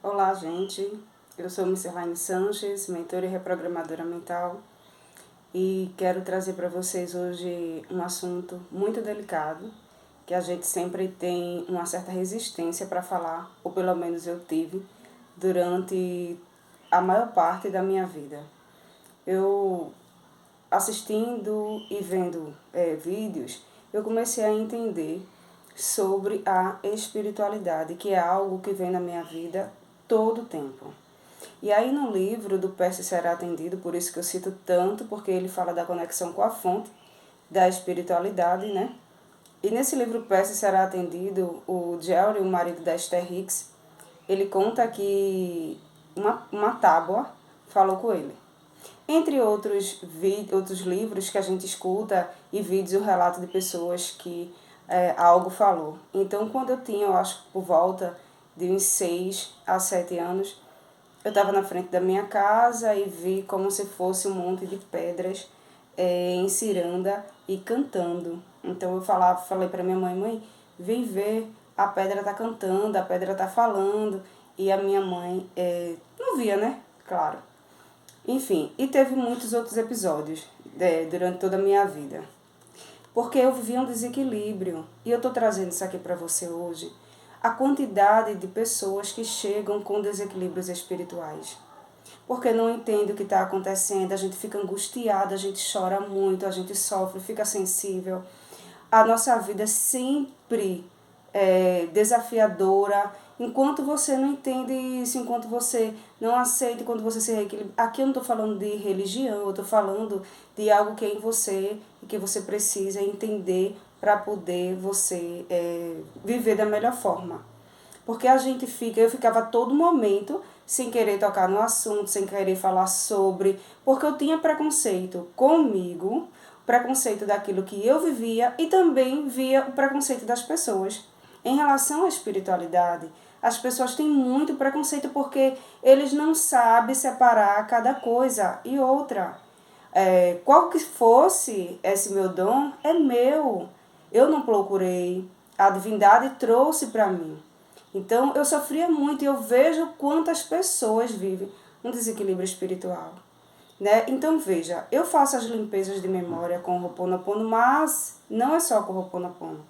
Olá, gente. Eu sou Misserlaine Sanches, mentora e reprogramadora mental, e quero trazer para vocês hoje um assunto muito delicado, que a gente sempre tem uma certa resistência para falar, ou pelo menos eu tive, durante a maior parte da minha vida. Eu, assistindo e vendo vídeos, eu comecei a entender sobre a espiritualidade, que é algo que vem na minha vida todo o tempo. E aí no livro do Peça Será Atendido, por isso que eu cito tanto, porque ele fala da conexão com a fonte da espiritualidade, né? E nesse livro Peça Será Atendido, o Jerry, o marido da Esther Hicks, ele conta que uma tábua falou com ele. Entre outros livros que a gente escuta e vídeos, o relato de pessoas que algo falou. Então, quando eu tinha, eu acho, por volta de uns 6 a 7 anos, eu estava na frente da minha casa e vi como se fosse um monte de pedras em ciranda e cantando. Então eu falei para minha mãe, vem ver, a pedra tá cantando, a pedra tá falando. E a minha mãe não via, né? Claro. Enfim, e teve muitos outros episódios durante toda a minha vida. Porque eu vivia um desequilíbrio. E eu estou trazendo isso aqui para você hoje. A quantidade de pessoas que chegam com desequilíbrios espirituais. Porque não entende o que está acontecendo, a gente fica angustiada, a gente chora muito, a gente sofre, fica sensível. A nossa vida é sempre desafiadora. Enquanto você não entende isso, enquanto você não aceita, quando você se reequilibra. Aqui eu não estou falando de religião, eu estou falando de algo que é em você e que você precisa entender para poder você viver da melhor forma. Porque eu ficava a todo momento sem querer tocar no assunto, sem querer falar sobre, porque eu tinha preconceito comigo, preconceito daquilo que eu vivia e também via o preconceito das pessoas. Em relação à espiritualidade, as pessoas têm muito preconceito porque eles não sabem separar cada coisa e outra. Qual que fosse esse meu dom, é meu. Eu não procurei, a divindade trouxe para mim. Então eu sofria muito e eu vejo quantas pessoas vivem um desequilíbrio espiritual. Né? Então veja, eu faço as limpezas de memória com o Ho'oponopono, mas não é só com o Ho'oponopono.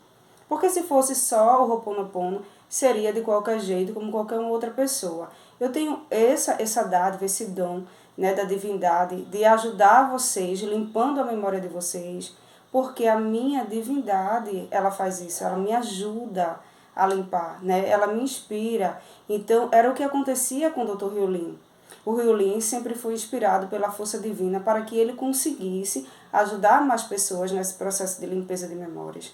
Porque se fosse só o Ho'oponopono, seria de qualquer jeito, como qualquer outra pessoa. Eu tenho essa dádiva, esse dom, né, da divindade, de ajudar vocês, limpando a memória de vocês, porque a minha divindade, ela faz isso, ela me ajuda a limpar, né? Ela me inspira. Então, era o que acontecia com o Dr. Hyolyn. O Hyolyn sempre foi inspirado pela força divina para que ele conseguisse ajudar mais pessoas nesse processo de limpeza de memórias.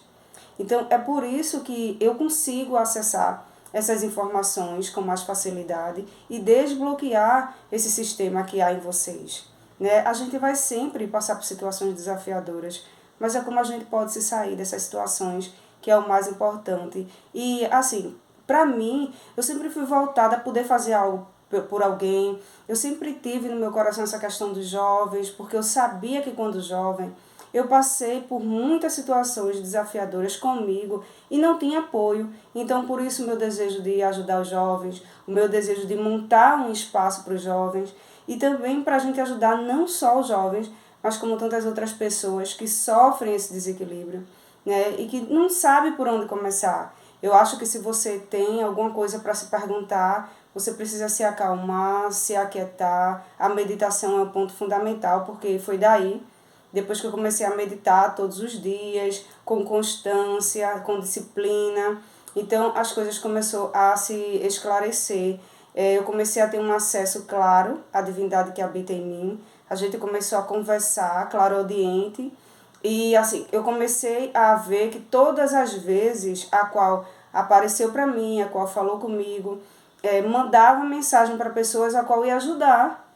Então, é por isso que eu consigo acessar essas informações com mais facilidade e desbloquear esse sistema que há em vocês. Né? A gente vai sempre passar por situações desafiadoras, mas é como a gente pode se sair dessas situações que é o mais importante. E, assim, para mim, eu sempre fui voltada a poder fazer algo por alguém. Eu sempre tive no meu coração essa questão dos jovens, porque eu sabia que quando jovem eu passei por muitas situações desafiadoras comigo e não tinha apoio. Então, por isso, o meu desejo de ajudar os jovens, o meu desejo de montar um espaço para os jovens e também para a gente ajudar não só os jovens, mas como tantas outras pessoas que sofrem esse desequilíbrio, né? E que não sabe por onde começar. Eu acho que se você tem alguma coisa para se perguntar, você precisa se acalmar, se aquietar. A meditação é um ponto fundamental, porque foi daí, depois que eu comecei a meditar todos os dias, com constância, com disciplina, então as coisas começaram a se esclarecer. Eu comecei a ter um acesso claro à divindade que habita em mim. A gente começou a conversar, claro-audiente, e assim, eu comecei a ver que todas as vezes a qual apareceu para mim, a qual falou comigo, mandava mensagem para pessoas a qual ia ajudar.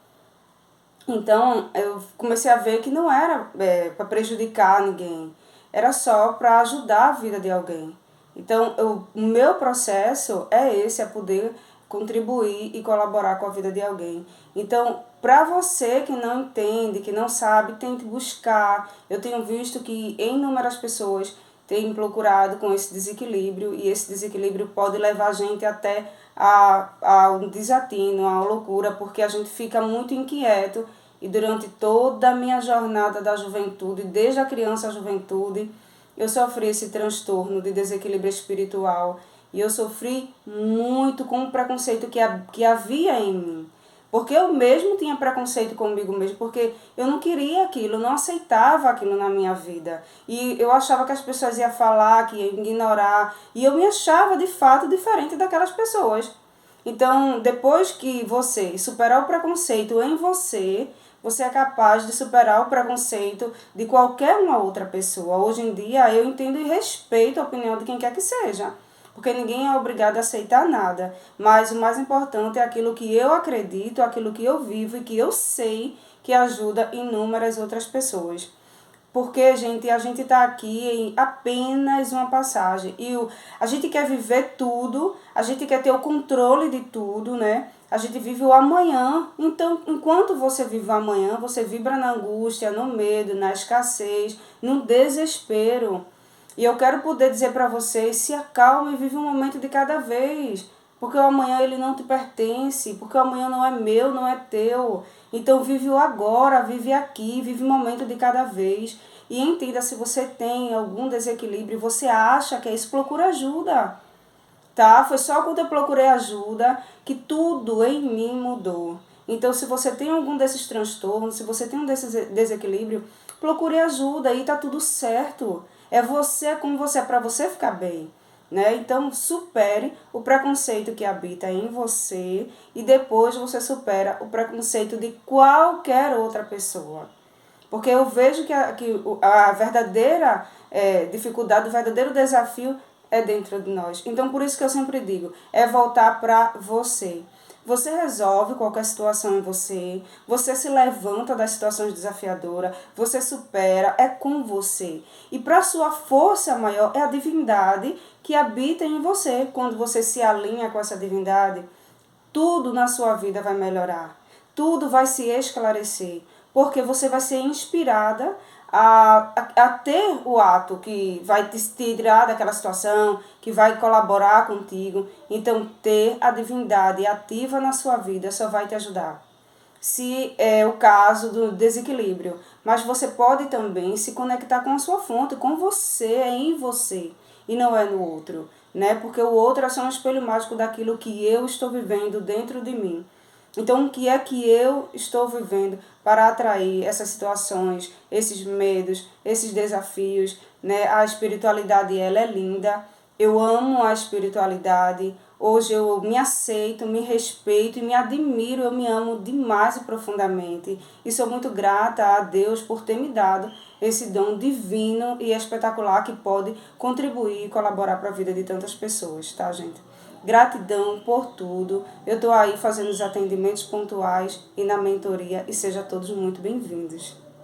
Então, eu comecei a ver que não era para prejudicar ninguém, era só para ajudar a vida de alguém. Então, o meu processo é esse, é poder contribuir e colaborar com a vida de alguém. Então, para você que não entende, que não sabe, tente buscar. Eu tenho visto que inúmeras pessoas tem procurado com esse desequilíbrio, e esse desequilíbrio pode levar a gente até a um desatino, a uma loucura, porque a gente fica muito inquieto. E durante toda a minha jornada da juventude, desde a criança à juventude, eu sofri esse transtorno de desequilíbrio espiritual. E eu sofri muito com o preconceito que havia em mim. Porque eu mesmo tinha preconceito comigo mesmo, porque eu não queria aquilo, eu não aceitava aquilo na minha vida. E eu achava que as pessoas iam falar, que iam ignorar, e eu me achava de fato diferente daquelas pessoas. Então, depois que você superar o preconceito em você, você é capaz de superar o preconceito de qualquer uma outra pessoa. Hoje em dia, eu entendo e respeito a opinião de quem quer que seja, porque ninguém é obrigado a aceitar nada. Mas o mais importante é aquilo que eu acredito, aquilo que eu vivo e que eu sei que ajuda inúmeras outras pessoas. Porque, gente, a gente está aqui em apenas uma passagem. A gente quer viver tudo, a gente quer ter o controle de tudo, né? A gente vive o amanhã. Então, enquanto você vive o amanhã, você vibra na angústia, no medo, na escassez, no desespero. E eu quero poder dizer para vocês, se acalme e vive um momento de cada vez. Porque o amanhã ele não te pertence, porque o amanhã não é meu, não é teu. Então vive o agora, vive aqui, vive o momento de cada vez. E entenda, se você tem algum desequilíbrio, você acha que é isso, procura ajuda. Tá? Foi só quando eu procurei ajuda que tudo em mim mudou. Então, se você tem algum desses transtornos, se você tem um desses desequilíbrio, procure ajuda e tá tudo certo. É você como você é para você ficar bem. Né? Então, supere o preconceito que habita em você e depois você supera o preconceito de qualquer outra pessoa. Porque eu vejo que a verdadeira dificuldade, o verdadeiro desafio é dentro de nós. Então, por isso que eu sempre digo, é voltar para você. Você resolve qualquer situação em você, você se levanta das situações desafiadoras, você supera, é com você. E para sua força maior é a divindade que habita em você. Quando você se alinha com essa divindade, tudo na sua vida vai melhorar, tudo vai se esclarecer, porque você vai ser inspirada a ter o ato que vai te tirar daquela situação, que vai colaborar contigo. Então, ter a divindade ativa na sua vida só vai te ajudar. Se é o caso do desequilíbrio, mas você pode também se conectar com a sua fonte, com você, é em você e não é no outro, né? Porque o outro é só um espelho mágico daquilo que eu estou vivendo dentro de mim. Então, o que é que eu estou vivendo para atrair essas situações, esses medos, esses desafios, né? A espiritualidade, ela é linda. Eu amo a espiritualidade. Hoje eu me aceito, me respeito e me admiro. Eu me amo demais e profundamente. E sou muito grata a Deus por ter me dado esse dom divino e espetacular que pode contribuir e colaborar para a vida de tantas pessoas, tá, gente? Gratidão por tudo. Eu estou aí fazendo os atendimentos pontuais e na mentoria e sejam todos muito bem-vindos.